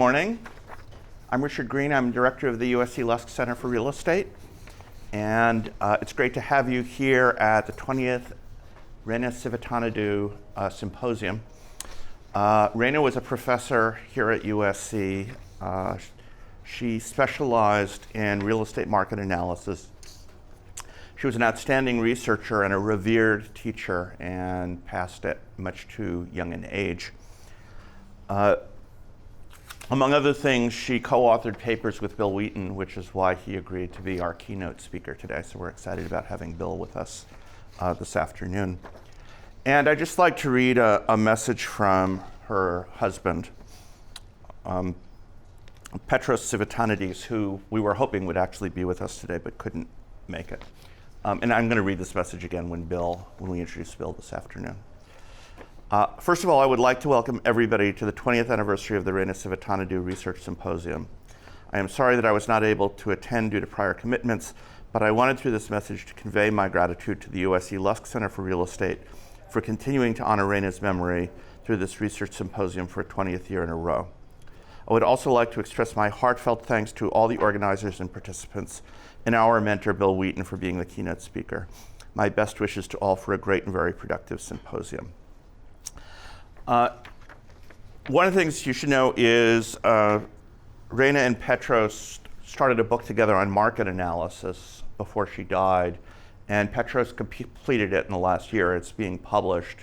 morning. I'm Richard Green. I'm director of the USC Lusk Center for Real Estate. And it's great to have you here at the 20th Rena Sivitanidou Symposium. Rena was a professor here at USC. She specialized in real estate market analysis. She was an outstanding researcher and a revered teacher and passed at much too young an age. Among other things, she co-authored papers with Bill Wheaton, which is why he agreed to be our keynote speaker today. So we're excited about having Bill with us this afternoon. And I'd just like to read a message from her husband, Petros Sivitanidou, who we were hoping would actually be with us today but couldn't make it. And I'm going to read this message again when we introduce Bill this afternoon. First of all, I would like to welcome everybody to the 20th anniversary of the Rena Sivitanidou Research Symposium. I am sorry that I was not able to attend due to prior commitments, but I wanted through this message to convey my gratitude to the USC Lusk Center for Real Estate for continuing to honor Rena's memory through this research symposium for a 20th year in a row. I would also like to express my heartfelt thanks to all the organizers and participants and our mentor, Bill Wheaton, for being the keynote speaker. My best wishes to all for a great and very productive symposium. One of the things you should know is Rena and Petros started a book together on market analysis before she died, and Petros completed it in the last year. It's being published,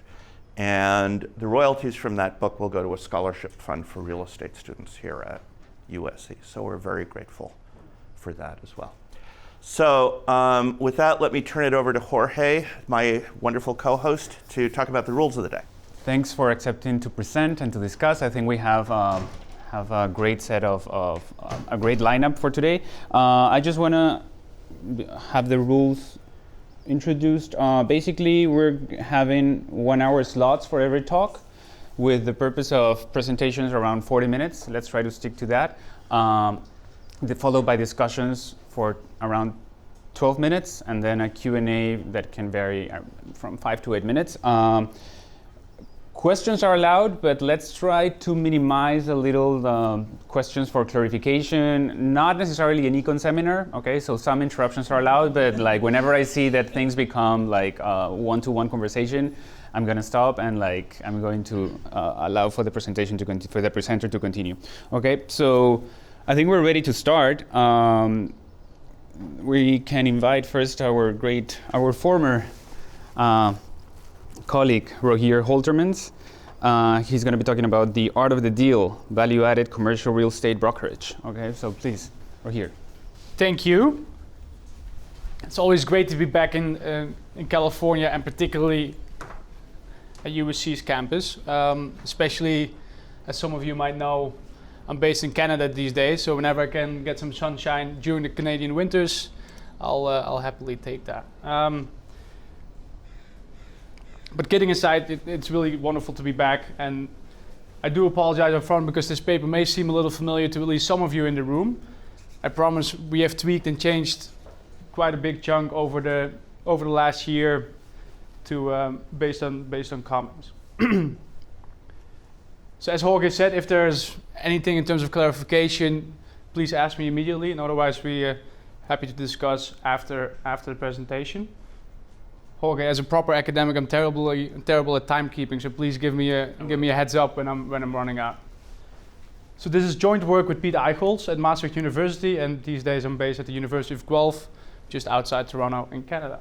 and the royalties from that book will go to a scholarship fund for real estate students here at USC. So we're very grateful for that as well. So with that, let me turn it over to Jorge, my wonderful co-host, to talk about the rules of the day. Thanks for accepting to present and to discuss. I think we have a great set of a great lineup for today. I just want to have the rules introduced. Basically, we're having 1 hour slots for every talk with the purpose of presentations around 40 minutes. Let's try to stick to that. Followed by discussions for around 12 minutes, and then a Q&A that can vary from 5 to 8 minutes. Questions are allowed, but let's try to minimize a little questions for clarification. Not necessarily an econ seminar, okay? So some interruptions are allowed, but like whenever I see that things become like one-to-one conversation, I'm gonna stop and like I'm going to allow for the presentation for the presenter to continue. Okay, so I think we're ready to start. We can invite first our former colleague, Rogier Holtermans. He's going to be talking about the art of the deal, value-added commercial real estate brokerage. Okay, so please, Rogier. Thank you. It's always great to be back in California, and particularly at USC's campus. Especially, as some of you might know, I'm based in Canada these days, so whenever I can get some sunshine during the Canadian winters, I'll happily take that. But kidding aside, it's really wonderful to be back, and I do apologize up front because this paper may seem a little familiar to at least some of you in the room. I promise we have tweaked and changed quite a big chunk over the last year to based on comments. So as Jorge said, if there's anything in terms of clarification, please ask me immediately, and otherwise we're happy to discuss after the presentation. Jorge, as a proper academic, I'm terrible at timekeeping, so please give me a heads up when I'm running out. So this is joint work with Pete Eichholz at Maastricht University, and these days I'm based at the University of Guelph, just outside Toronto in Canada.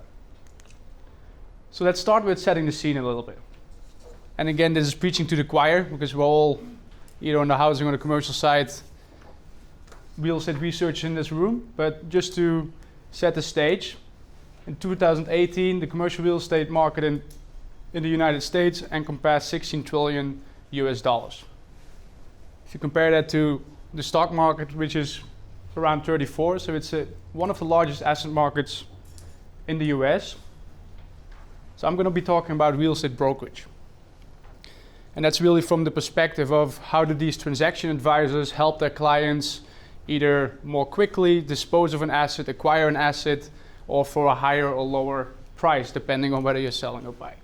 So let's start with setting the scene a little bit. And again, this is preaching to the choir, because we're all either on the housing or the commercial side, real estate research in this room, but just to set the stage. In 2018, the commercial real estate market in the United States encompassed $16 trillion US. If you compare that to the stock market, which is around 34, so it's one of the largest asset markets in the US. So I'm going to be talking about real estate brokerage. And that's really from the perspective of how do these transaction advisors help their clients either more quickly dispose of an asset, acquire an asset, or for a higher or lower price, depending on whether you're selling or buying.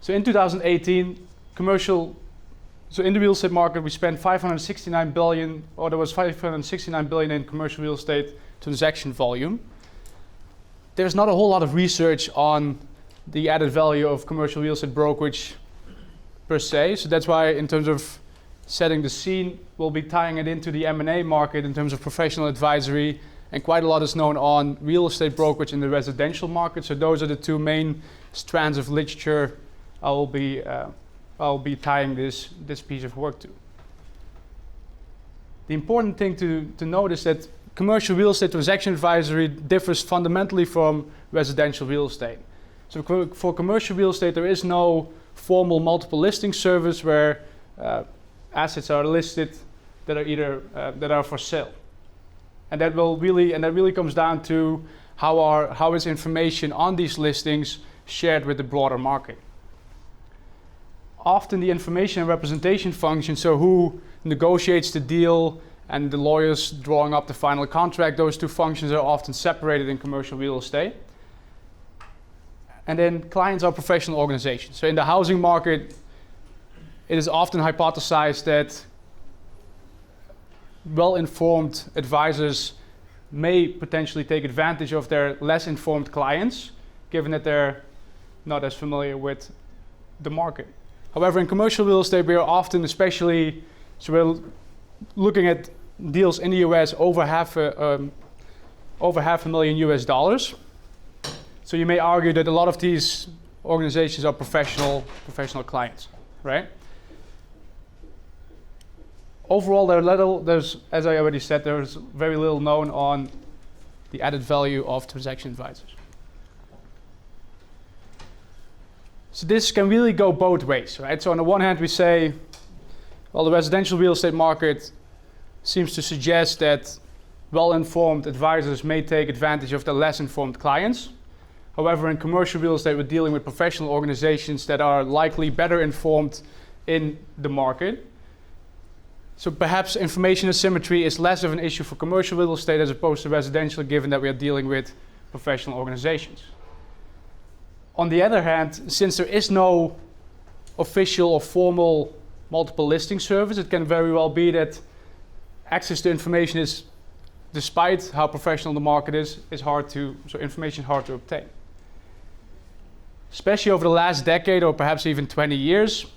So in 2018, commercial So in the real estate market, we spent 569 billion, or there was 569 billion in commercial real estate transaction volume. There's not a whole lot of research on the added value of commercial real estate brokerage per se. So that's why, in terms of setting the scene, we'll be tying it into the M&A market in terms of professional advisory, and quite a lot is known on real estate brokerage in the residential market. So those are the two main strands of literature I'll be tying this piece of work to. The important thing to note is that commercial real estate transaction advisory differs fundamentally from residential real estate. So for commercial real estate, there is no formal multiple listing service where assets are listed that are either that are for sale, and that really comes down to how is information on these listings shared with the broader market. Often the information and representation function, so who negotiates the deal and the lawyers drawing up the final contract, those two functions are often separated in commercial real estate. And then clients are professional organizations. So in the housing market, it is often hypothesized that well-informed advisors may potentially take advantage of their less informed clients, given that they're not as familiar with the market. However, in commercial real estate, we are often, especially, so we're looking at deals in the US over half a million US dollars. So you may argue that a lot of these organizations are professional clients, right? Overall, there's, as I already said, there's very little known on the added value of transaction advisors. So this can really go both ways, right? So on the one hand, we say, well, the residential real estate market seems to suggest that well-informed advisors may take advantage of the less informed clients. However, in commercial real estate, we're dealing with professional organizations that are likely better informed in the market. So perhaps information asymmetry is less of an issue for commercial real estate as opposed to residential, given that we are dealing with professional organizations. On the other hand, since there is no official or formal multiple listing service, it can very well be that access to information is, despite how professional the market is information hard to obtain. Especially over the last decade or perhaps even 20 years,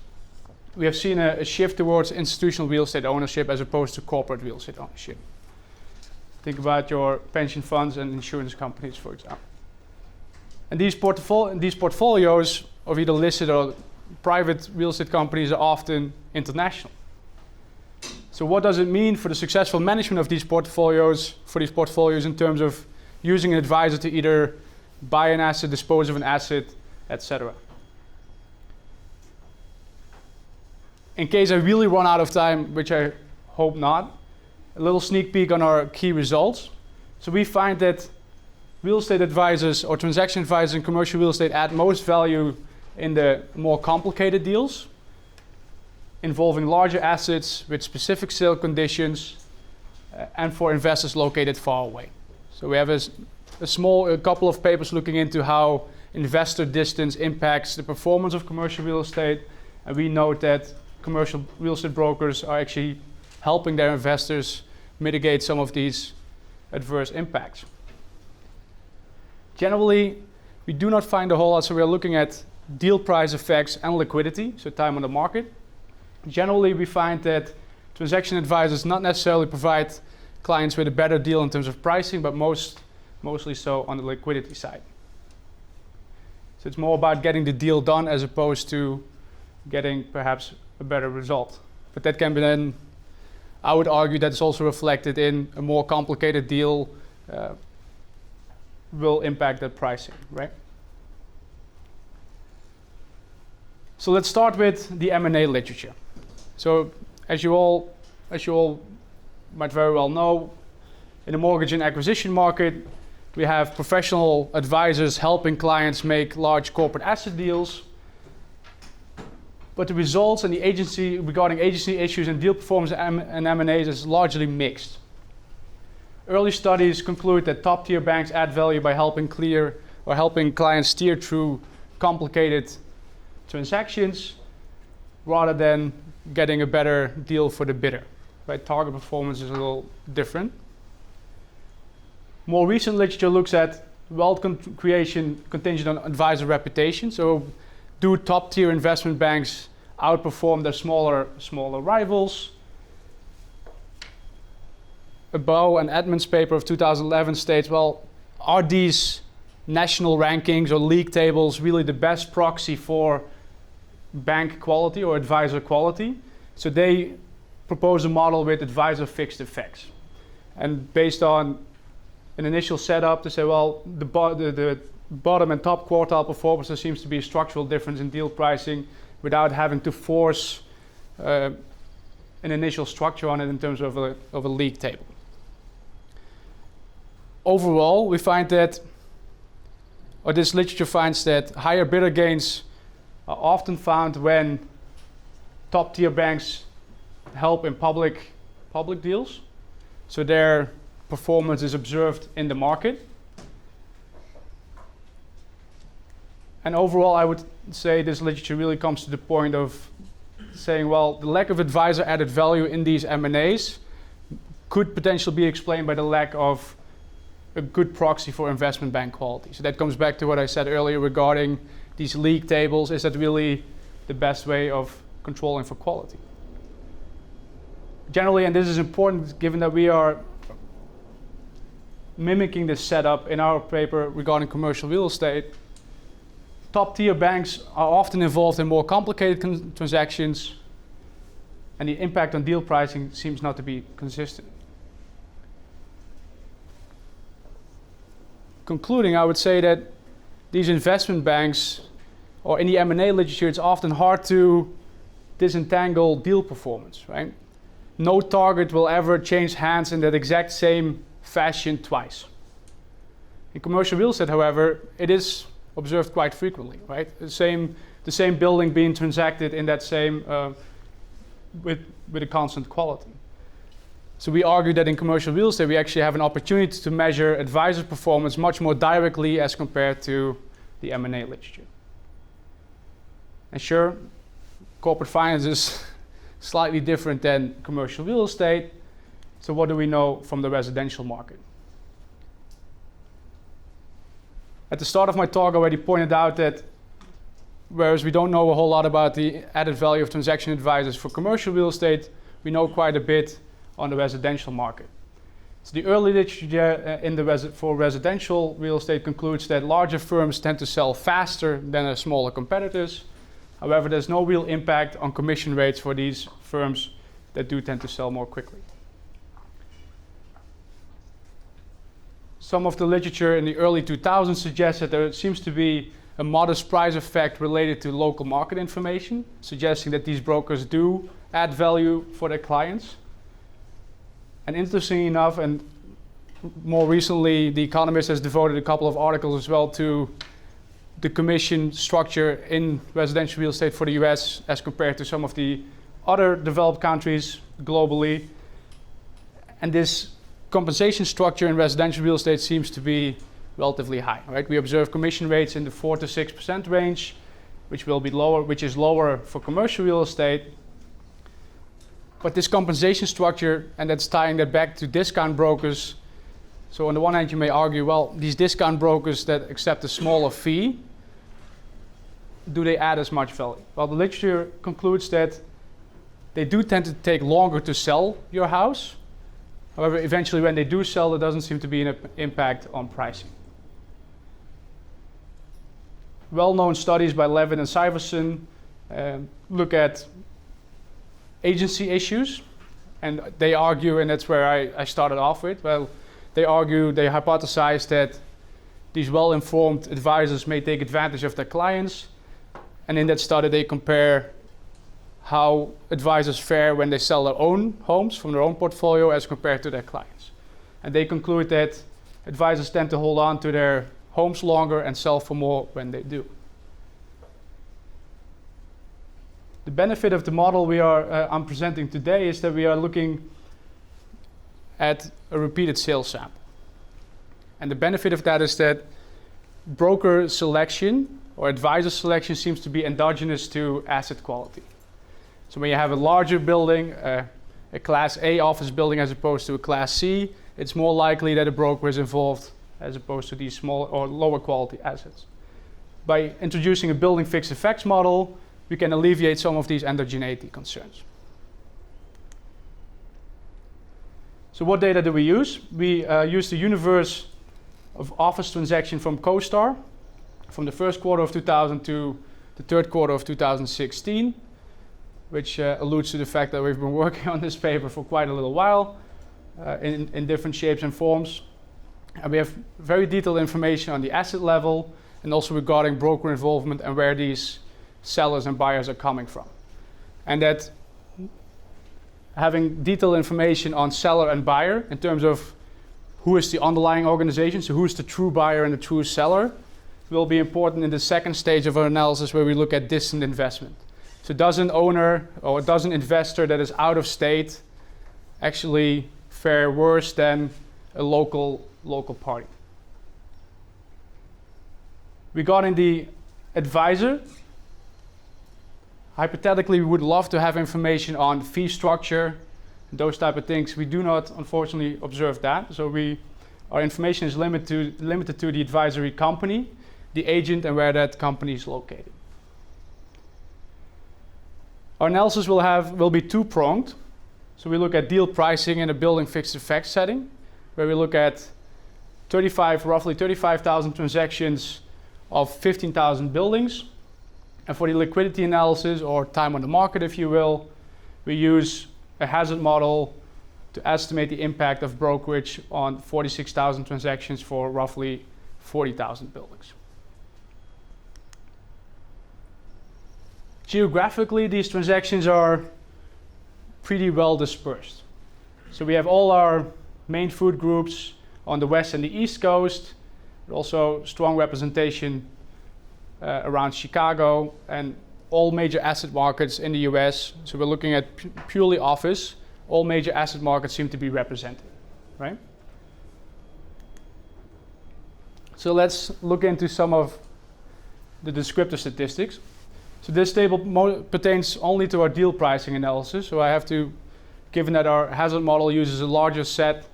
we have seen a shift towards institutional real estate ownership as opposed to corporate real estate ownership. Think about your pension funds and insurance companies, for example. And these portfolios of either listed or private real estate companies are often international. So what does it mean for the successful management of these portfolios, in terms of using an advisor to either buy an asset, dispose of an asset, etc.? In case I really run out of time, which I hope not, a little sneak peek on our key results. So we find that real estate advisors or transaction advisors in commercial real estate add most value in the more complicated deals, involving larger assets with specific sale conditions and for investors located far away. So we have a couple of papers looking into how investor distance impacts the performance of commercial real estate, and we note that commercial real estate brokers are actually helping their investors mitigate some of these adverse impacts. Generally, we do not find a whole lot, so we are looking at deal price effects and liquidity, so time on the market. Generally, we find that transaction advisors not necessarily provide clients with a better deal in terms of pricing, but mostly so on the liquidity side. So it's more about getting the deal done as opposed to getting perhaps a better result. But that can be then, I would argue that it's also reflected in a more complicated deal will impact that pricing, right? So let's start with the M&A literature. So as you all might very well know, in the mortgage and acquisition market, we have professional advisors helping clients make large corporate asset deals. But the results and regarding agency issues and deal performance and M&As is largely mixed. Early studies conclude that top-tier banks add value by helping clients steer through complicated transactions, rather than getting a better deal for the bidder. Right? Target performance is a little different. More recent literature looks at wealth creation contingent on advisor reputation. So do top-tier investment banks outperform their smaller rivals? A Bow and Edmonds paper of 2011 states, well, are these national rankings or league tables really the best proxy for bank quality or advisor quality? So they propose a model with advisor fixed effects. And based on an initial setup to say, well, the bottom and top quartile performance, there seems to be a structural difference in deal pricing without having to force an initial structure on it in terms of a league table. Overall, we find that, or this literature finds that higher bidder gains are often found when top-tier banks help in public deals. So their performance is observed in the market. And overall, I would say this literature really comes to the point of saying, well, the lack of advisor added value in these M&As could potentially be explained by the lack of a good proxy for investment bank quality. So that comes back to what I said earlier regarding these league tables. Is that really the best way of controlling for quality? Generally, and this is important given that we are mimicking this setup in our paper regarding commercial real estate, top-tier banks are often involved in more complicated transactions, and the impact on deal pricing seems not to be consistent. Concluding, I would say that these investment banks, or in the M&A literature, it's often hard to disentangle deal performance, right? No target will ever change hands in that exact same fashion twice. In commercial real estate, however, it is observed quite frequently, right? The same building being transacted in that same, with a constant quality. So we argue that in commercial real estate, we actually have an opportunity to measure advisor performance much more directly as compared to the M&A literature. And sure, corporate finance is slightly different than commercial real estate. So what do we know from the residential market? At the start of my talk, I already pointed out that whereas we don't know a whole lot about the added value of transaction advisors for commercial real estate, we know quite a bit on the residential market. So the early literature for residential real estate concludes that larger firms tend to sell faster than their smaller competitors. However, there's no real impact on commission rates for these firms that do tend to sell more quickly. Some of the literature in the early 2000s suggests that there seems to be a modest price effect related to local market information, suggesting that these brokers do add value for their clients. And interestingly enough, and more recently, The Economist has devoted a couple of articles as well to the commission structure in residential real estate for the US as compared to some of the other developed countries globally. And this compensation structure in residential real estate seems to be relatively high, right? We observe commission rates in the 4 to 6% range, which is lower for commercial real estate. But this compensation structure, and that's tying that back to discount brokers. So on the one hand, you may argue, well, these discount brokers that accept a smaller fee, do they add as much value? Well, the literature concludes that they do tend to take longer to sell your house. However, eventually when they do sell, there doesn't seem to be an impact on pricing. Well-known studies by Levin and Syverson look at agency issues, and they argue, and that's where I started off with, well, they hypothesize that these well-informed advisors may take advantage of their clients, and in that study they compare how advisors fare when they sell their own homes from their own portfolio as compared to their clients. And they conclude that advisors tend to hold on to their homes longer and sell for more when they do. The benefit of the model I'm presenting today is that we are looking at a repeated sales sample. And the benefit of that is that broker selection or advisor selection seems to be endogenous to asset quality. So when you have a larger building, a Class A office building as opposed to a Class C, it's more likely that a broker is involved as opposed to these small or lower quality assets. By introducing a building fixed effects model, we can alleviate some of these endogeneity concerns. So what data do we use? We use the universe of office transaction from CoStar from the first quarter of 2000 to the third quarter of 2016, which alludes to the fact that we've been working on this paper for quite a little while in different shapes and forms. And we have very detailed information on the asset level and also regarding broker involvement and where these sellers and buyers are coming from. And that having detailed information on seller and buyer in terms of who is the underlying organization, so who is the true buyer and the true seller, will be important in the second stage of our analysis where we look at distant investment. So does an owner or does an investor that is out of state actually fare worse than a local party? Regarding the advisor, hypothetically, we would love to have information on fee structure, those type of things. We do not, unfortunately, observe that. So our information is limited to the advisory company, the agent, and where that company is located. Our analysis will be two-pronged. So we look at deal pricing in a building fixed effects setting, where we look at roughly 35,000 transactions of 15,000 buildings. And for the liquidity analysis, or time on the market, if you will, we use a hazard model to estimate the impact of brokerage on 46,000 transactions for roughly 40,000 buildings. Geographically, these transactions are pretty well dispersed. So we have all our main food groups on the west and the east coast, but also strong representation around Chicago and all major asset markets in the US. So we're looking at purely office. All major asset markets seem to be represented, right? So let's look into some of the descriptive statistics. So this table pertains only to our deal pricing analysis. So I have to, given that our hazard model uses a larger set,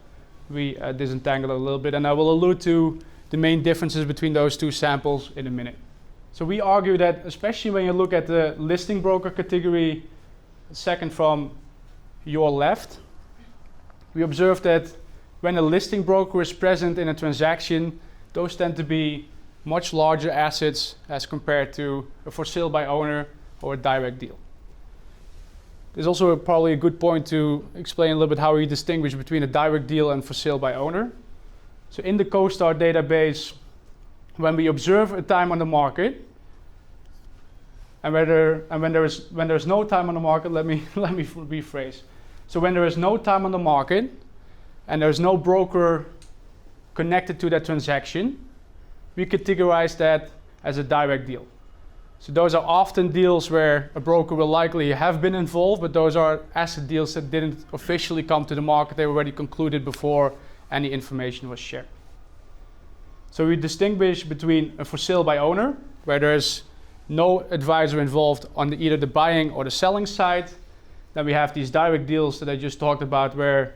we disentangle it a little bit. And I will allude to the main differences between those two samples in a minute. So we argue that, especially when you look at the listing broker category, second from your left, we observe that when a listing broker is present in a transaction, those tend to be much larger assets as compared to a for sale by owner or a direct deal. There's also probably a good point to explain a little bit how we distinguish between a direct deal and for sale by owner. So in the CoStar database, when we observe a time on the market, and when there is no time on the market, let me rephrase. So when there is no time on the market and there is no broker connected to that transaction, we categorize that as a direct deal. So those are often deals where a broker will likely have been involved, but those are asset deals that didn't officially come to the market. They were already concluded before any information was shared. So we distinguish between a for sale by owner, where there's no advisor involved on either the buying or the selling side. Then we have these direct deals that I just talked about, where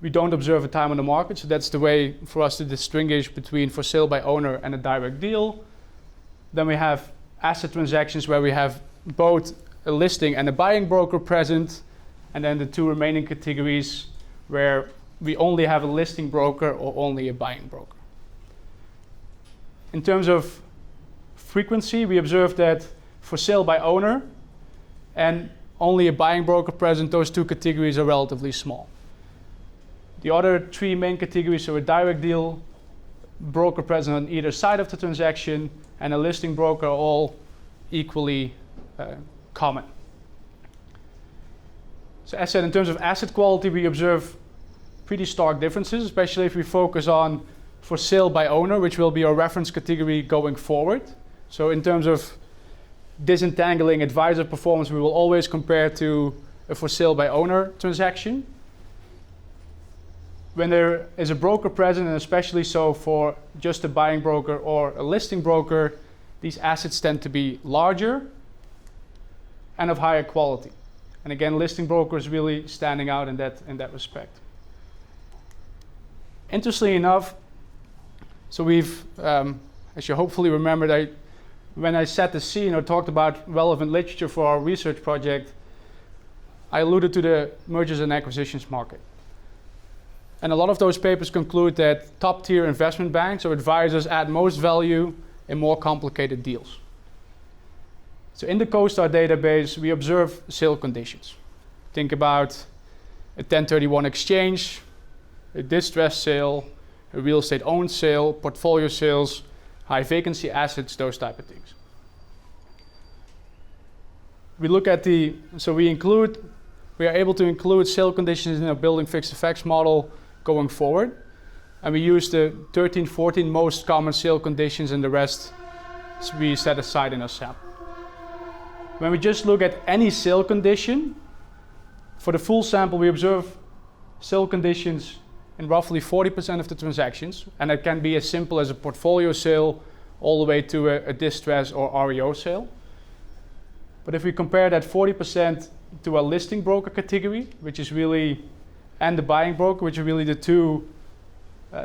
we don't observe a time on the market. So that's the way for us to distinguish between for sale by owner and a direct deal. Then we have asset transactions where we have both a listing and a buying broker present. And then the two remaining categories where we only have a listing broker or only a buying broker. In terms of frequency, we observe that for sale by owner and only a buying broker present, those two categories are relatively small. The other three main categories, so a direct deal, broker present on either side of the transaction, and a listing broker, are all equally common. So as said, in terms of asset quality, we observe pretty stark differences, especially if we focus on for sale by owner, which will be our reference category going forward. So in terms of disentangling advisor performance, we will always compare to a for sale by owner transaction. When there is a broker present, and especially so for just a buying broker or a listing broker, these assets tend to be larger and of higher quality. And again, listing broker is really standing out in that respect. Interestingly enough, so we've, as you hopefully remembered, when I set the scene or talked about relevant literature for our research project, I alluded to the mergers and acquisitions market. And a lot of those papers conclude that top-tier investment banks or advisors add most value in more complicated deals. So in the CoStar database, we observe sale conditions. Think about a 1031 exchange, a distressed sale, a real estate owned sale, portfolio sales, high vacancy assets, those type of things. We look at we are able to include sale conditions in our building fixed effects model going forward. And we use the 13, 14 most common sale conditions, and the rest we set aside in our sample. When we just look at any sale condition, for the full sample we observe sale conditions in roughly 40% of the transactions, and it can be as simple as a portfolio sale all the way to a distress or REO sale. But if we compare that 40% to a listing broker category, which is really, and the buying broker, which are really the two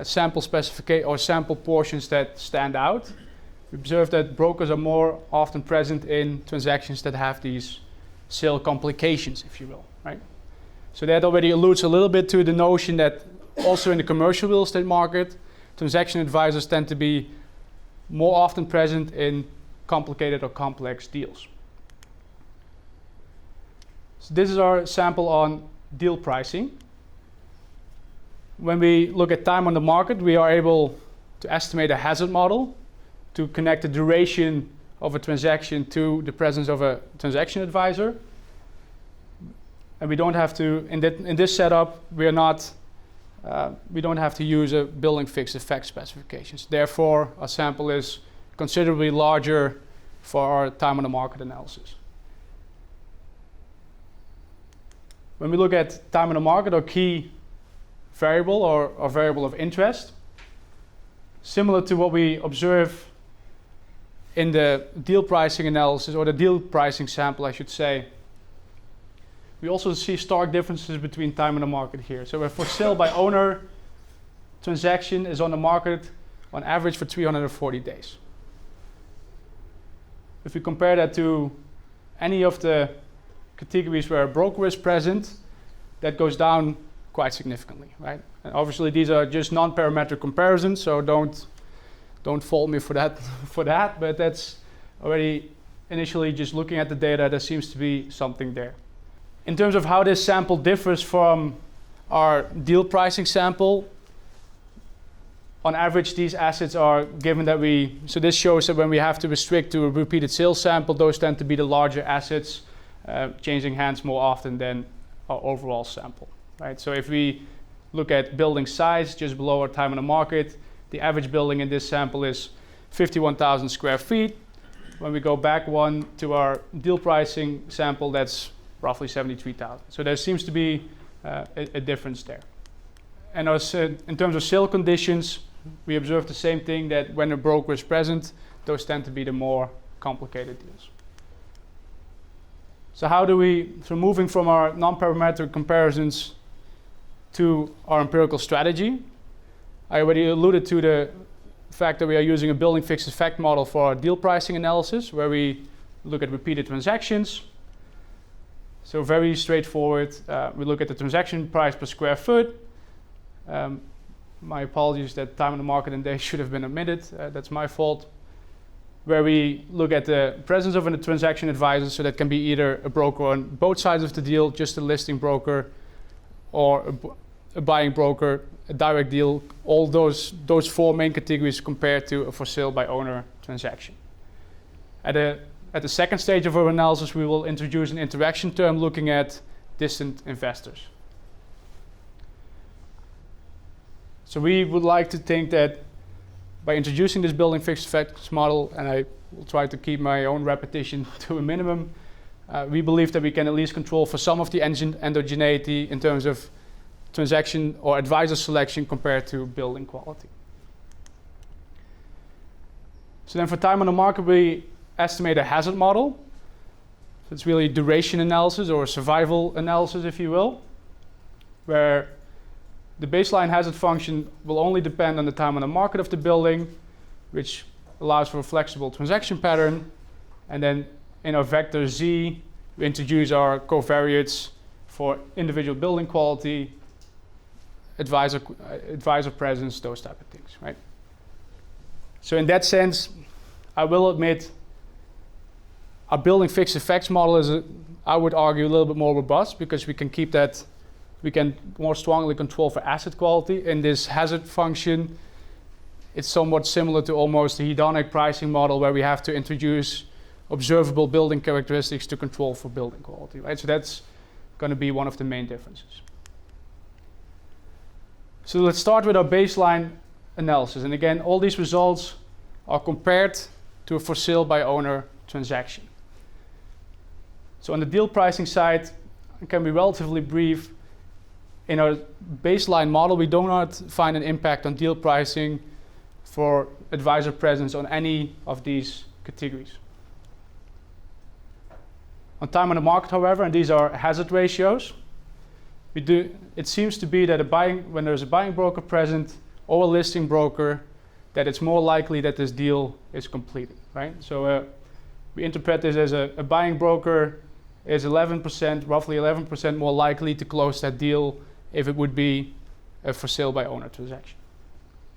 sample specification or sample portions that stand out, we observe that brokers are more often present in transactions that have these sale complications, if you will, right? So that already alludes a little bit to the notion that also in the commercial real estate market, transaction advisors tend to be more often present in complicated or complex deals. So this is our sample on deal pricing. When we look at time on the market, we are able to estimate a hazard model to connect the duration of a transaction to the presence of a transaction advisor. And we don't have to, in this setup, we don't have to use a building fixed effect specifications. Therefore, our sample is considerably larger for our time on the market analysis. When we look at time on the market, or key variable or variable of interest, similar to what we observe in the deal pricing analysis, or the deal pricing sample, I should say, we also see stark differences between time on the market here. So a for sale by owner transaction is on the market on average for 340 days. If we compare that to any of the categories where a broker is present, that goes down quite significantly, right? And obviously these are just non-parametric comparisons, so don't fault me for that, but that's already initially just looking at the data, there seems to be something there. In terms of how this sample differs from our deal pricing sample, on average these assets are given that so this shows that when we have to restrict to a repeated sales sample, those tend to be the larger assets, changing hands more often than our overall sample, right? So if we look at building size just below our time on the market, the average building in this sample is 51,000 square feet. When we go back one to our deal pricing sample, that's roughly 73,000. So there seems to be a difference there. And in terms of sale conditions, we observe the same thing, that when a broker is present, those tend to be the more complicated deals. So moving from our non-parametric comparisons to our empirical strategy, I already alluded to the fact that we are using a building fixed effect model for our deal pricing analysis, where we look at repeated transactions. So very straightforward. We look at the transaction price per square foot. My apologies that time on the market and day should have been omitted. That's my fault. Where we look at the presence of a transaction advisor, so that can be either a broker on both sides of the deal, just a listing broker, or a buying broker, a direct deal, all those four main categories compared to a for sale by owner transaction. At the second stage of our analysis, we will introduce an interaction term looking at distant investors. So we would like to think that by introducing this building fixed effects model, and I will try to keep my own repetition to a minimum, we believe that we can at least control for some of the endogeneity in terms of transaction or advisor selection compared to building quality. So then for time on the market, we estimate a hazard model. So it's really duration analysis or survival analysis, if you will, where the baseline hazard function will only depend on the time on the market of the building, which allows for a flexible transaction pattern. And then in our vector Z, we introduce our covariates for individual building quality, advisor presence, those type of things, right? So in that sense, I will admit our building fixed effects model is, I would argue, a little bit more robust because we can keep that, we can more strongly control for asset quality. In this hazard function, it's somewhat similar to almost the hedonic pricing model where we have to introduce observable building characteristics to control for building quality, right? So that's going to be one of the main differences. So let's start with our baseline analysis. And again, all these results are compared to a for sale by owner transaction. So on the deal pricing side, it can be relatively brief. In our baseline model, we do not find an impact on deal pricing for advisor presence on any of these categories. On time on the market, however, and these are hazard ratios, it seems to be that when there's a buying broker present or a listing broker, that it's more likely that this deal is completed, right? So we interpret this as a buying broker is 11%, roughly 11% more likely to close that deal if it would be a for sale by owner transaction.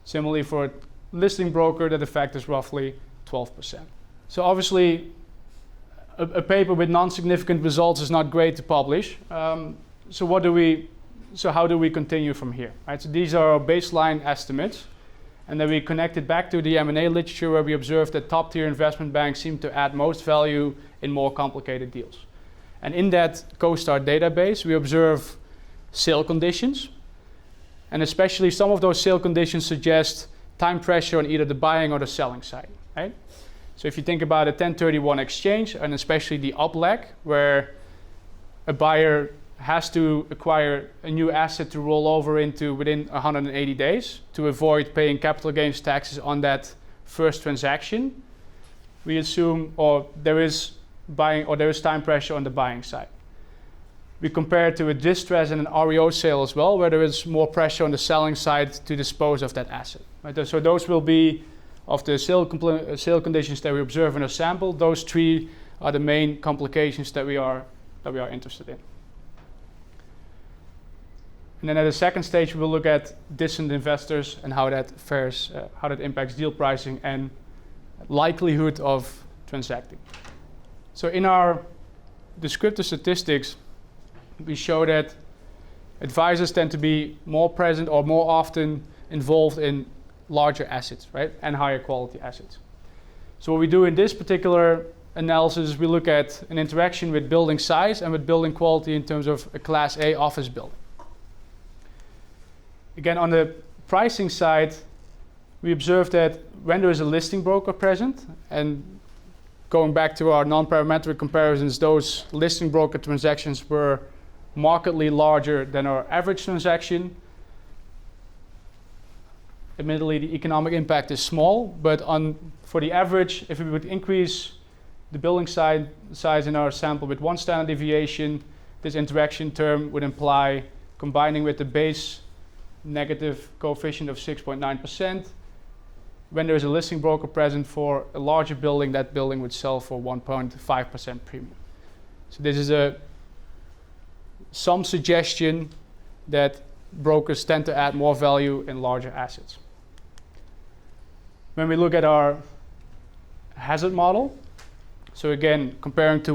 Similarly, for a listing broker, that effect is roughly 12%. So obviously, a paper with non-significant results is not great to publish. So how do we continue from here? Right? So these are our baseline estimates, and then we connect it back to the M&A literature where we observed that top-tier investment banks seem to add most value in more complicated deals. And in that CoStar database, we observe sale conditions, and especially some of those sale conditions suggest time pressure on either the buying or the selling side, right? So if you think about a 1031 exchange, and especially the up leg, where a buyer has to acquire a new asset to roll over into within 180 days to avoid paying capital gains taxes on that first transaction, we assume there is time pressure on the buying side. We compare it to a distress and an REO sale as well, where there is more pressure on the selling side to dispose of that asset. Right? So those will be, of the sale conditions that we observe in a sample, those three are the main complications that we are interested in. And then at the second stage, we will look at distant investors and how that fares, how that impacts deal pricing and likelihood of transacting. So in our descriptive statistics, we show that advisors tend to be more present or more often involved in larger assets, right, and higher quality assets. So what we do in this particular analysis is we look at an interaction with building size and with building quality in terms of a Class A office building. Again, on the pricing side, we observe that when there is a listing broker present, and going back to our non-parametric comparisons, those listing broker transactions were markedly larger than our average transaction. Admittedly, the economic impact is small, but for the average, if we would increase the building size in our sample with one standard deviation, this interaction term would imply, combining with the base negative coefficient of 6.9%, when there is a listing broker present for a larger building, that building would sell for 1.5% premium. So this is some suggestion that brokers tend to add more value in larger assets. When we look at our hazard model, so again, comparing to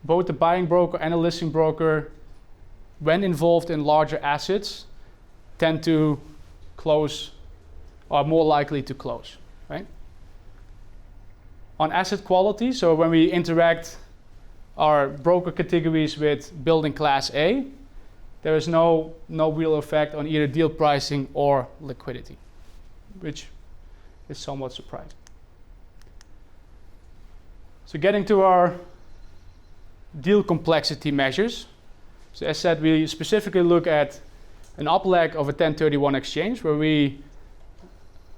both the buying broker and a listing broker, when involved in larger assets, tend to close, are more likely to close, right? On asset quality, so when we interact our broker categories with building Class A, there is no real effect on either deal pricing or liquidity, which is somewhat surprising. So getting to our deal complexity measures. So as said, we specifically look at an up leg of a 1031 exchange where we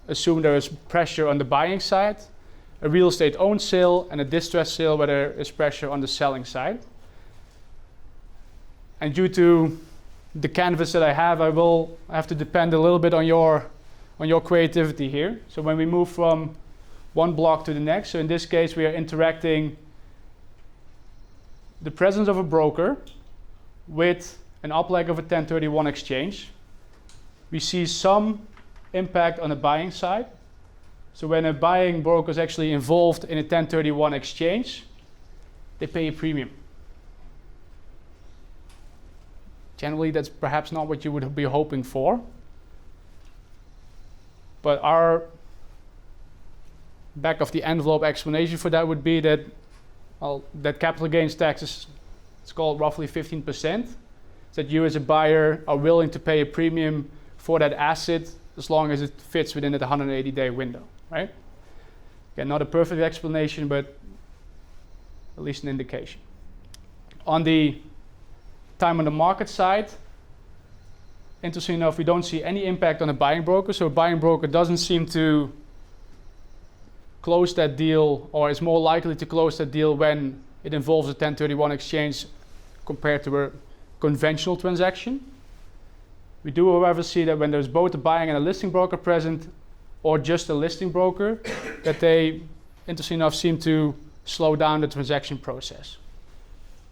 assume there is pressure on the buying side, a real estate owned sale, and a distressed sale where there is pressure on the selling side. And due to the canvas that I will have to depend a little bit on your creativity here. So when we move from one block to the next, so in this case we are interacting the presence of a broker with an up-leg of a 1031 exchange. We see some impact on the buying side. So when a buying broker is actually involved in a 1031 exchange, they pay a premium. Generally, that's perhaps not what you would be hoping for. But our back of the envelope explanation for that would be that, well, that capital gains tax is, it's called roughly 15%. That you as a buyer are willing to pay a premium for that asset as long as it fits within that 180-day window, right? Again, not a perfect explanation, but at least an indication. On the time on the market side, interesting enough, we don't see any impact on a buying broker. So a buying broker doesn't seem to close that deal, or is more likely to close that deal when it involves a 1031 exchange compared to a conventional transaction. We do, however, see that when there's both a buying and a listing broker present, or just a listing broker, that they, interesting enough, seem to slow down the transaction process.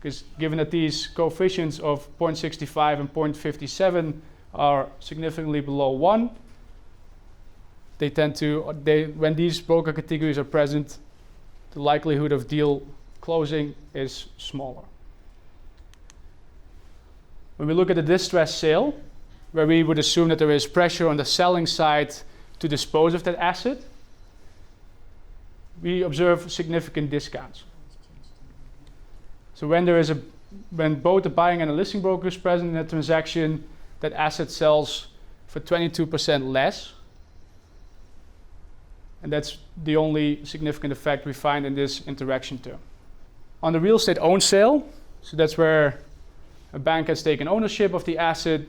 Because given that these coefficients of 0.65 and 0.57 are significantly below 1, they tend to, when these broker categories are present, the likelihood of deal closing is smaller. When we look at the distressed sale, where we would assume that there is pressure on the selling side to dispose of that asset, we observe significant discounts. So when both the buying and the listing broker is present in a transaction, that asset sells for 22% less. And that's the only significant effect we find in this interaction term. On the real estate owned sale, so that's where a bank has taken ownership of the asset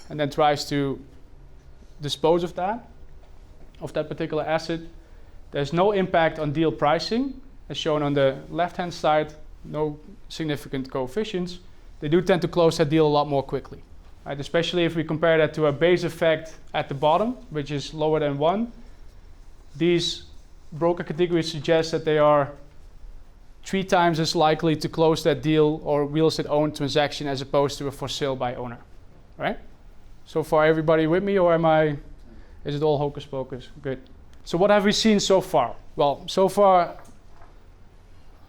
and then tries to dispose of that particular asset. There's no impact on deal pricing, as shown on the left-hand side, no significant coefficients. They do tend to close that deal a lot more quickly, right? Especially if we compare that to a base effect at the bottom, which is lower than 1. These broker categories suggest that they are 3 times as likely to close that deal or real estate owned transaction as opposed to a for sale by owner, right? So far, everybody with me, or is it all hocus pocus? Good. So what have we seen so far? Well, so far,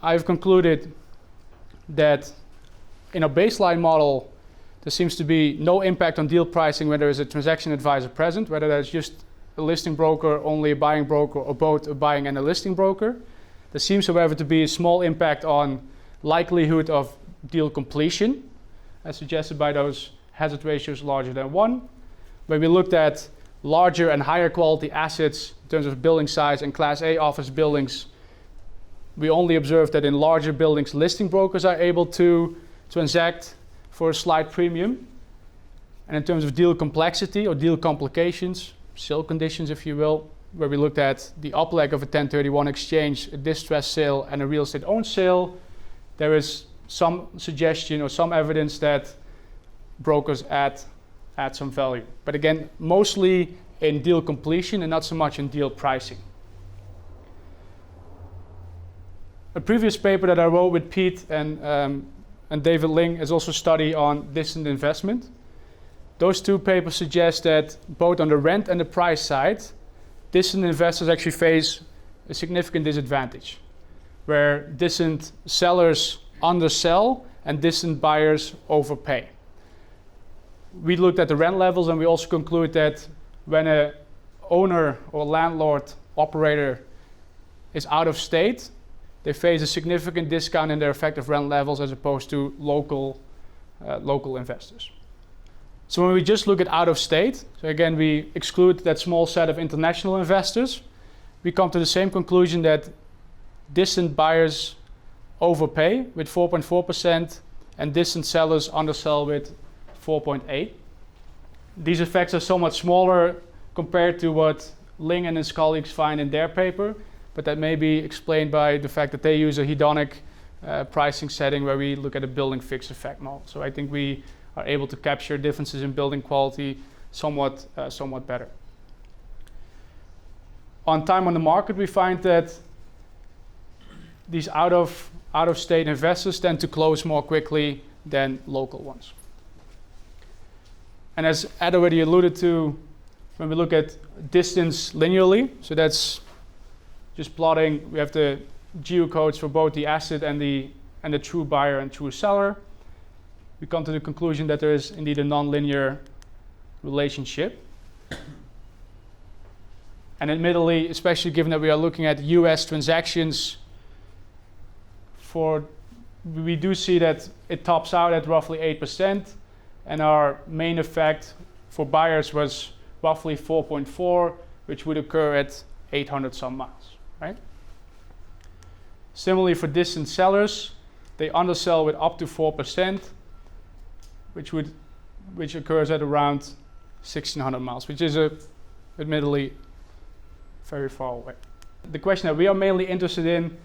I've concluded that in a baseline model, there seems to be no impact on deal pricing when there is a transaction advisor present, whether that's just a listing broker, only a buying broker, or both a buying and a listing broker. There seems, however, to be a small impact on likelihood of deal completion, as suggested by those hazard ratios larger than 1. When we looked at larger and higher quality assets in terms of building size and Class A office buildings, we only observed that in larger buildings, listing brokers are able to transact for a slight premium. And in terms of deal complexity or deal complications, sale conditions, if you will, where we looked at the up leg of a 1031 exchange, a distressed sale, and a real estate owned sale, there is some suggestion or some evidence that brokers add some value. But again, mostly in deal completion and not so much in deal pricing. A previous paper that I wrote with Pete and David Ling is also a study on distant investment. Those 2 papers suggest that both on the rent and the price side, distant investors actually face a significant disadvantage, where distant sellers undersell and distant buyers overpay. We looked at the rent levels, and we also conclude that when an owner or landlord operator is out of state, they face a significant discount in their effective rent levels as opposed to local investors. So when we just look at out of state, so again we exclude that small set of international investors, we come to the same conclusion that distant buyers overpay with 4.4% and distant sellers undersell with 4.8. These effects are somewhat smaller compared to what Lynne and his colleagues find in their paper, but that may be explained by the fact that they use a hedonic pricing setting where we look at a building fixed effect model. So I think we are able to capture differences in building quality somewhat better. On time on the market, we find that these out of state investors tend to close more quickly than local ones. And as Ed already alluded to, when we look at distance linearly, so that's just plotting, we have the geocodes for both the asset and the true buyer and true seller. We come to the conclusion that there is indeed a nonlinear relationship. And admittedly, especially given that we are looking at US transactions, we do see that it tops out at roughly 8%, and our main effect for buyers was roughly 4.4, which would occur at 800 some miles, right? Similarly for distant sellers, they undersell with up to 4%, which occurs at around 1600 miles, which is admittedly very far away. The question that we are mainly interested in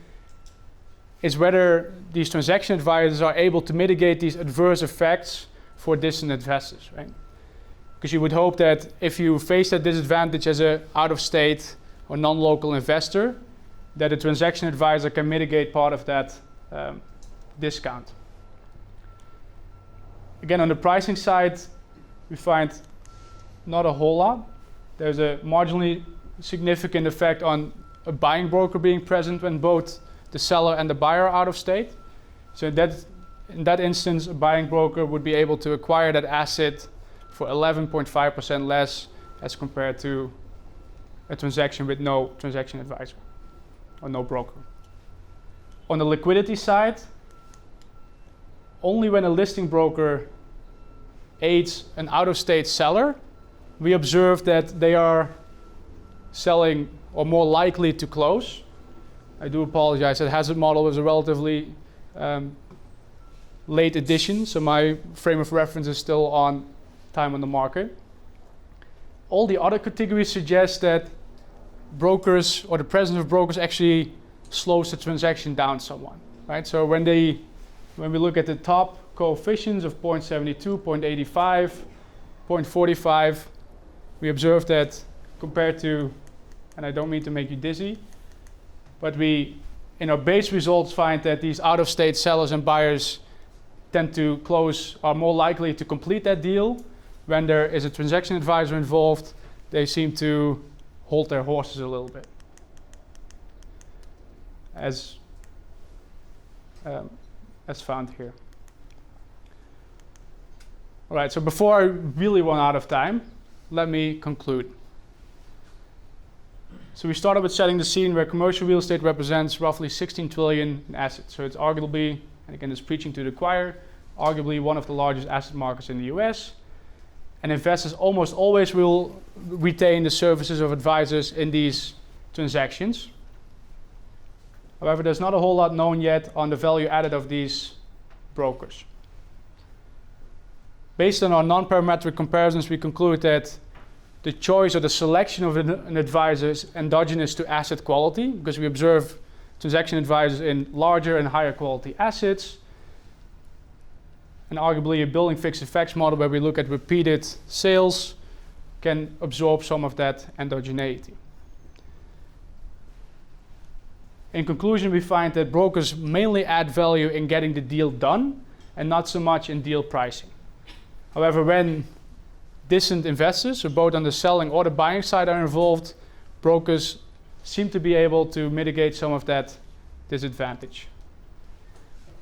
is whether these transaction advisors are able to mitigate these adverse effects for distant investors, right? Because you would hope that if you face that disadvantage as an out-of-state or non-local investor, that a transaction advisor can mitigate part of that discount. Again, on the pricing side, we find not a whole lot. There's a marginally significant effect on a buying broker being present when both the seller and the buyer are out of state. So in that instance, a buying broker would be able to acquire that asset for 11.5% less as compared to a transaction with no transaction advisor or no broker. On the liquidity side, only when a listing broker aids an out-of-state seller, we observe that they are selling or more likely to close. I do apologize, that hazard model was a relatively late addition, so my frame of reference is still on time on the market. All the other categories suggest that brokers or the presence of brokers actually slows the transaction down somewhat, right? So when we look at the top coefficients of 0.72, 0.85, 0.45, we observe that compared to, and I don't mean to make you dizzy, but we, in our base results, find that these out-of-state sellers and buyers tend to close, are more likely to complete that deal. When there is a transaction advisor involved, they seem to hold their horses a little bit. As found here. All right, so before I really run out of time, let me conclude. So we started with setting the scene where commercial real estate represents roughly 16 trillion in assets. So it's arguably, and again, it's preaching to the choir, arguably one of the largest asset markets in the US. And investors almost always will retain the services of advisors in these transactions. However, there's not a whole lot known yet on the value added of these brokers. Based on our non-parametric comparisons, we conclude that the choice or the selection of an advisor is endogenous to asset quality, because we observe transaction advisors in larger and higher quality assets. And arguably a building fixed effects model where we look at repeated sales can absorb some of that endogeneity. In conclusion, we find that brokers mainly add value in getting the deal done and not so much in deal pricing. However, when distant investors, so both on the selling or the buying side, are involved, brokers seem to be able to mitigate some of that disadvantage.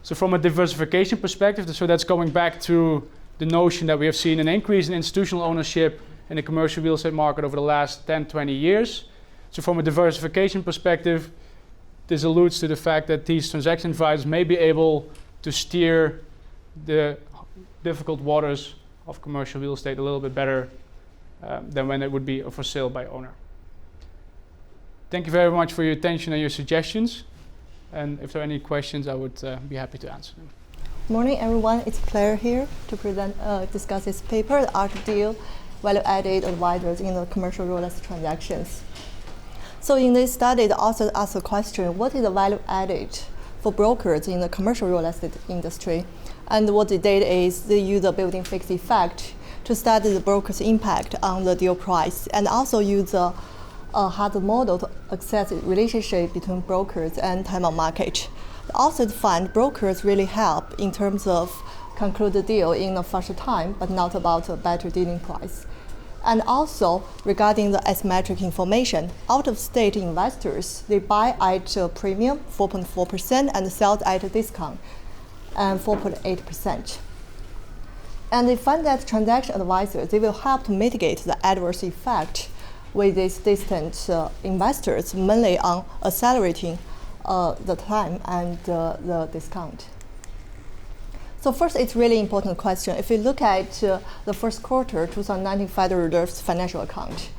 So from a diversification perspective, so that's going back to the notion that we have seen an increase in institutional ownership in the commercial real estate market over the last 10, 20 years. So from a diversification perspective, this alludes to the fact that these transaction advisors may be able to steer the difficult waters of commercial real estate a little bit better than when it would be for sale by owner. Thank you very much for your attention and your suggestions. And if there are any questions, I would be happy to answer them. Morning, everyone. It's Claire here to discuss this paper, the Art Deal, Value-Added Advisors in the Commercial Real Estate Transactions. So in this study, the author asked the question, what is the value added for brokers in the commercial real estate industry? And what they did is they used the building fixed effect to study the broker's impact on the deal price, and also use a hard model to assess the relationship between brokers and time on market. The author found brokers really help in terms of conclude the deal in a faster time, but not about a better dealing price. And also, regarding the asymmetric information, out-of-state investors, they buy at a premium, 4.4%, and sell at a discount, 4.8%. And they find that transaction advisors, they will help to mitigate the adverse effect with these distant investors, mainly on accelerating the time and the discount. So first, it's really important question. If you look at the first quarter 2019 Federal Reserve's financial account,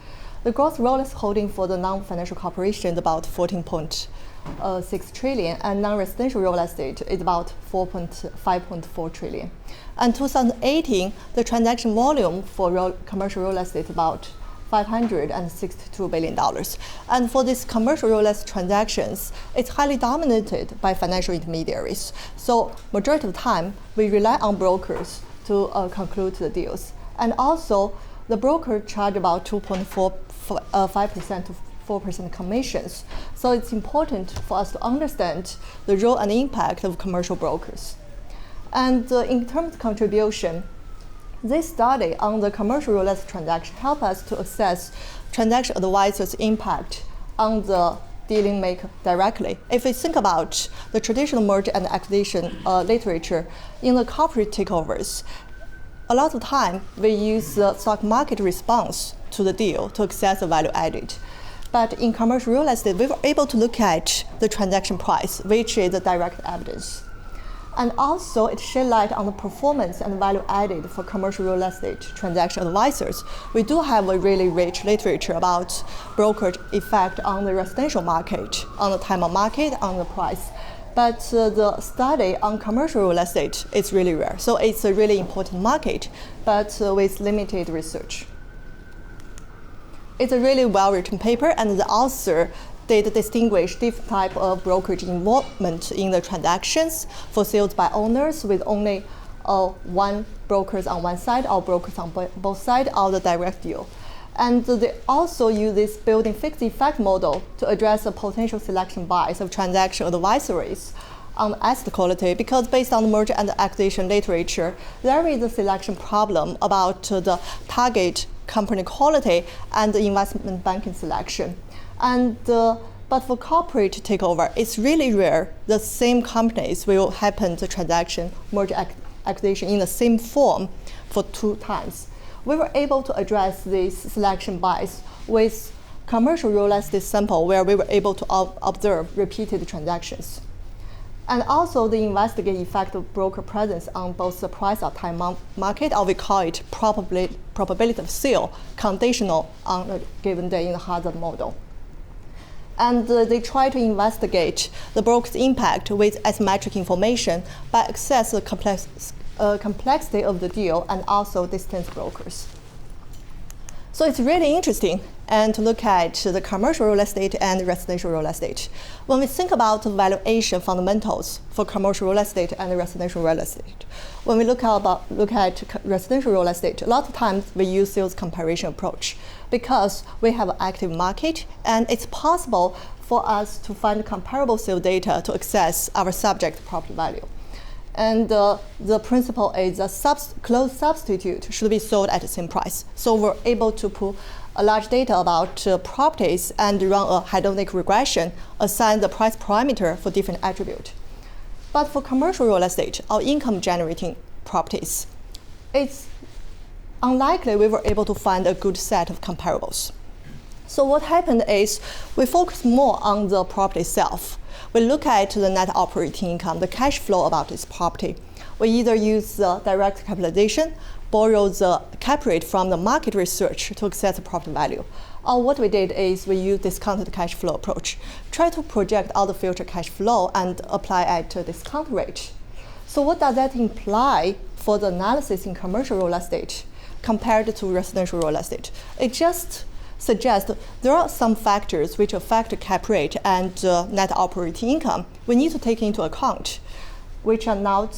the gross real estate holding for the non-financial corporation is about 14.6 trillion, and non-residential real estate is about 5.4 trillion. And 2018, the transaction volume for commercial real estate is about $562 billion. And for these commercial real estate transactions, it's highly dominated by financial intermediaries. So majority of the time, we rely on brokers to conclude the deals. And also, the broker charge about 2.5% to 4% commissions. So it's important for us to understand the role and impact of commercial brokers. And in terms of contribution, this study on the commercial real estate transaction help us to assess transaction advisors' impact on the dealing maker directly. If we think about the traditional merger and acquisition literature, in the corporate takeovers, a lot of time we use the stock market response to the deal to assess the value added. But in commercial real estate, we were able to look at the transaction price, which is the direct evidence. And also, it shed light on the performance and value added for commercial real estate transaction advisors. We do have a really rich literature about brokerage effect on the residential market, on the time on market, on the price. But the study on commercial real estate is really rare. So it's a really important market, but with limited research. It's a really well-written paper, and the author did distinguish different type of brokerage involvement in the transactions for sales by owners with only one brokers on one side or brokers on both sides, or the direct deal. And they also use this building fixed effect model to address the potential selection bias of transaction advisories on asset quality, because based on the merger and acquisition literature, there is a selection problem about the target company quality and the investment banking selection. And but for corporate takeover, it's really rare the same companies will happen to transaction merger acquisition in the same form for 2 times. We were able to address this selection bias with commercial real estate sample, where we were able to observe repeated transactions. And also the investigate effect of broker presence on both the price or time market, or we call it probability of sale, conditional on a given day in the hazard model. And they try to investigate the broker's impact with asymmetric information by assess the complexity of the deal and also distance brokers. So it's really interesting and to look at the commercial real estate and residential real estate. When we think about the valuation fundamentals for commercial real estate and residential real estate, when we look at residential real estate, a lot of times we use sales comparison approach because we have an active market, and it's possible for us to find comparable sale data to access our subject property value. And the principle is a close substitute should be sold at the same price. So we're able to pull a large data about properties and run a hedonic regression, assign the price parameter for different attributes. But for commercial real estate or income generating properties, it's unlikely we were able to find a good set of comparables. So what happened is we focus more on the property itself. We look at the net operating income, the cash flow about this property. We either use the direct capitalization, borrow the cap rate from the market research to assess the property value. Or what we did is we use discounted cash flow approach, try to project all the future cash flow and apply at a discount rate. So what does that imply for the analysis in commercial real estate compared to residential real estate? It just suggests there are some factors which affect cap rate and net operating income we need to take into account, which are not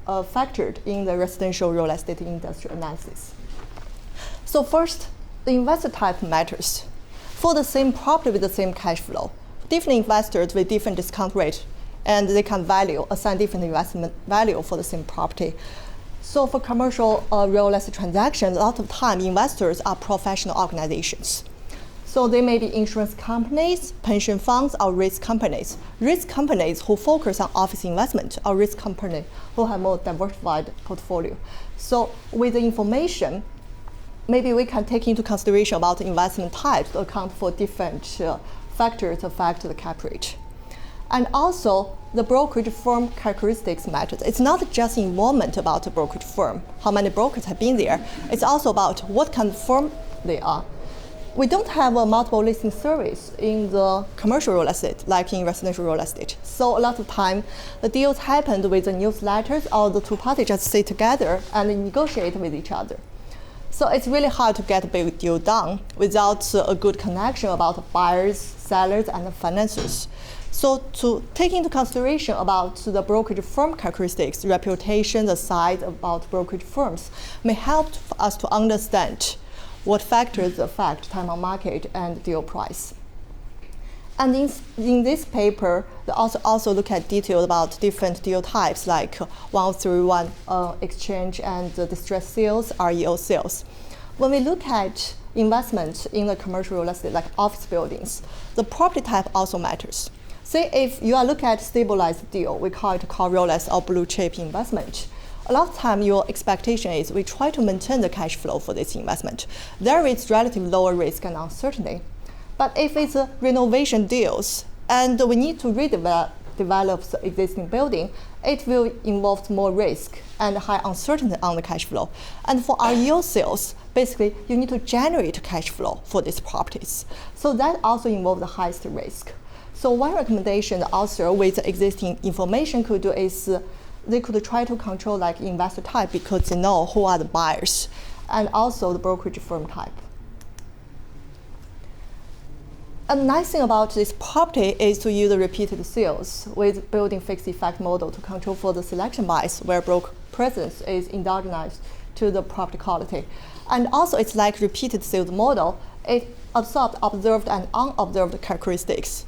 factored in the residential real estate industry analysis. So first, the investor type matters. For the same property with the same cash flow, different investors with different discount rate, and they can assign different investment value for the same property. So for commercial real estate transactions, a lot of time investors are professional organizations. So they may be insurance companies, pension funds, or risk companies. Risk companies who focus on office investment, or risk companies who have more diversified portfolio. So with the information, maybe we can take into consideration about the investment types to account for different factors affect the cap rate. And also, the brokerage firm characteristics matters. It's not just involvement about the brokerage firm, how many brokers have been there. It's also about what kind of firm they are. We don't have a multiple listing service in the commercial real estate, like in residential real estate. So a lot of time, the deals happened with the newsletters, or the two parties just sit together and negotiate with each other. So it's really hard to get a big deal done without a good connection about buyers, sellers, and financiers. So to take into consideration about the brokerage firm characteristics, reputation, the size about brokerage firms may help us to understand what factors affect time on market and deal price. And in this paper, they also look at details about different deal types like 1031 exchange and distressed sales, REO sales. When we look at investment in the commercial real estate like office buildings, the property type also matters. Say if you are looking at stabilized deal, we call it core real estate or blue chip investment. A lot of time your expectation is we try to maintain the cash flow for this investment. There is relatively lower risk and uncertainty. But if it's renovation deals and we need to redevelop the existing building, it will involve more risk and high uncertainty on the cash flow. And for REO sales, basically you need to generate cash flow for these properties. So that also involves the highest risk. So one recommendation the author with the existing information could do is they could try to control like investor type because they know who are the buyers, and also the brokerage firm type. A nice thing about this property is to use the repeated sales with building fixed effect model to control for the selection bias where broker presence is endogenous to the property quality. And also it's like repeated sales model, it absorbs observed and unobserved characteristics.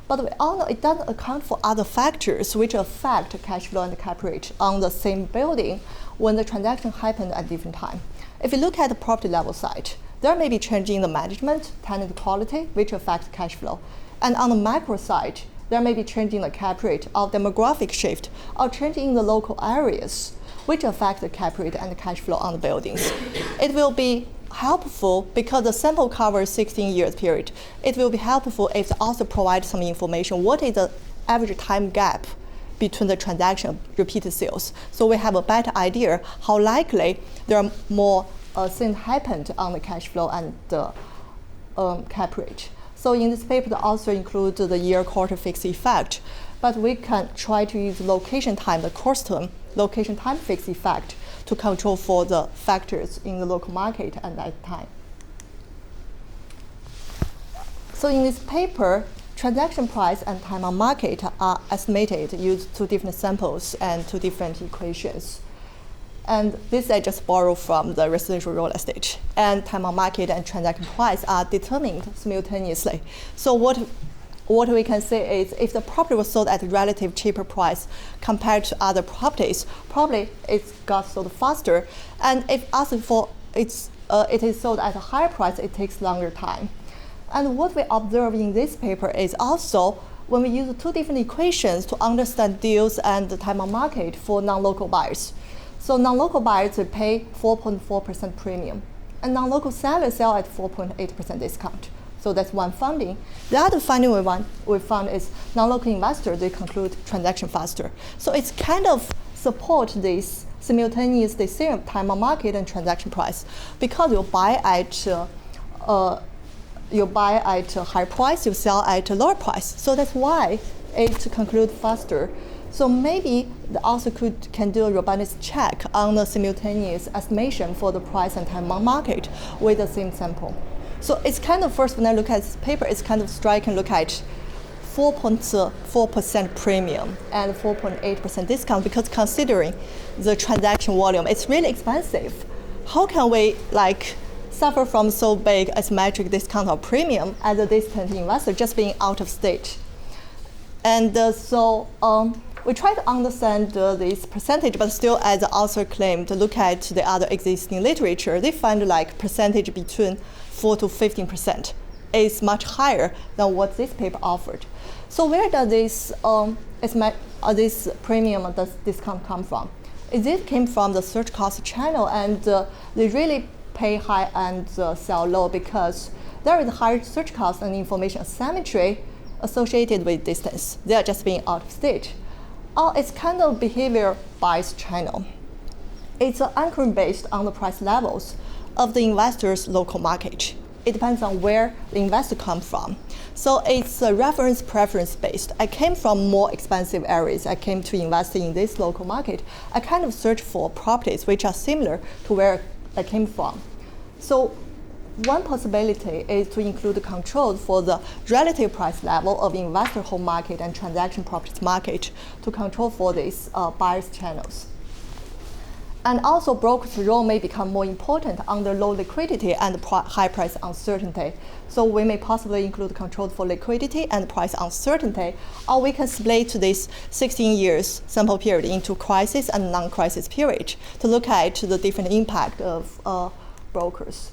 But we all know it doesn't account for other factors which affect cash flow and cap rate on the same building when the transaction happened at different time. If you look at the property level side, there may be change in the management, tenant quality, which affects cash flow. And on the macro side, there may be change in the cap rate or demographic shift or change in the local areas, which affect the cap rate and the cash flow on the buildings. It will be helpful because the sample covers 16 years period. It will be helpful if the author provides some information. What is the average time gap between the transaction repeated sales? So we have a better idea how likely there are more things happened on the cash flow and the cap rate. So in this paper, the author includes the year quarter fixed effect, but we can try to use location time, the course term, location time fixed effect to control for the factors in the local market at that time. So in this paper, transaction price and time on market are estimated using two different samples and two different equations. And this I just borrow from the residential real estate. And time on market and transaction price are determined simultaneously. So what we can say is if the property was sold at a relative cheaper price compared to other properties, probably it got sold faster. And if asked for it is sold at a higher price, it takes longer time. And what we observe in this paper is also when we use two different equations to understand deals and the time on market for non-local buyers. So non-local buyers will pay 4.4% premium, and non-local sellers sell at 4.8% discount. So that's one finding. The other finding we found is non-local investors, they conclude transaction faster. So it's kind of support this simultaneous decision time on market and transaction price because you buy at a higher price, you sell at a lower price. So that's why it concludes faster. So maybe the author can do a robustness check on the simultaneous estimation for the price and time on market with the same sample. So it's kind of, first when I look at this paper, it's kind of striking. Look at 4.4% premium and 4.8% discount, because considering the transaction volume, it's really expensive. How can we suffer from so big asymmetric discount or premium as a distant investor just being out of state? And we try to understand this percentage, but still, as the author claimed, to look at the other existing literature, they find percentage between 4 to 15% is much higher than what this paper offered. So where does this premium, does discount come from? It came from the search cost channel, and they really pay high and sell low because there is higher search cost and information asymmetry associated with distance. They are just being out of state. It's kind of behavior bias channel. It's anchoring based on the price levels of the investor's local market. It depends on where the investor comes from. So it's reference preference based. I came from more expensive areas. I came to invest in this local market. I kind of search for properties which are similar to where I came from. So one possibility is to include the control for the relative price level of investor home market and transaction properties market to control for these bias channels. And also, broker's role may become more important under low liquidity and high price uncertainty. So we may possibly include control for liquidity and price uncertainty, or we can split this 16 years sample period into crisis and non-crisis period to look at the different impact of brokers.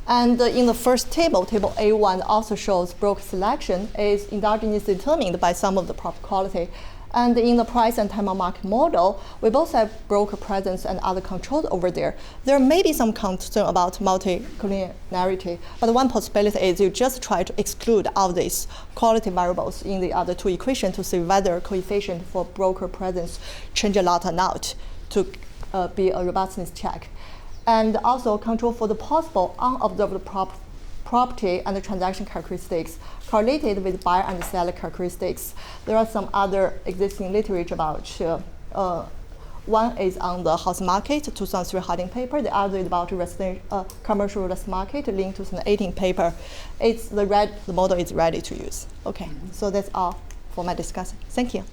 And in the first table, table A1, also shows broker selection is endogenously determined by some of the prop quality. And in the price and time of market model, we both have broker presence and other controls over there. There may be some concern about multi-collinearity, but one possibility is you just try to exclude all these quality variables in the other two equations to see whether coefficient for broker presence change a lot or not to be a robustness check. And also control for the possible unobserved property and the transaction characteristics correlated with buyer and seller characteristics. There are some other existing literature about, one is on the house market, 2003 Harding paper. The other is about commercial real estate market, linked to 2018 paper. The model is ready to use. Okay, so that's all for my discussion. Thank you.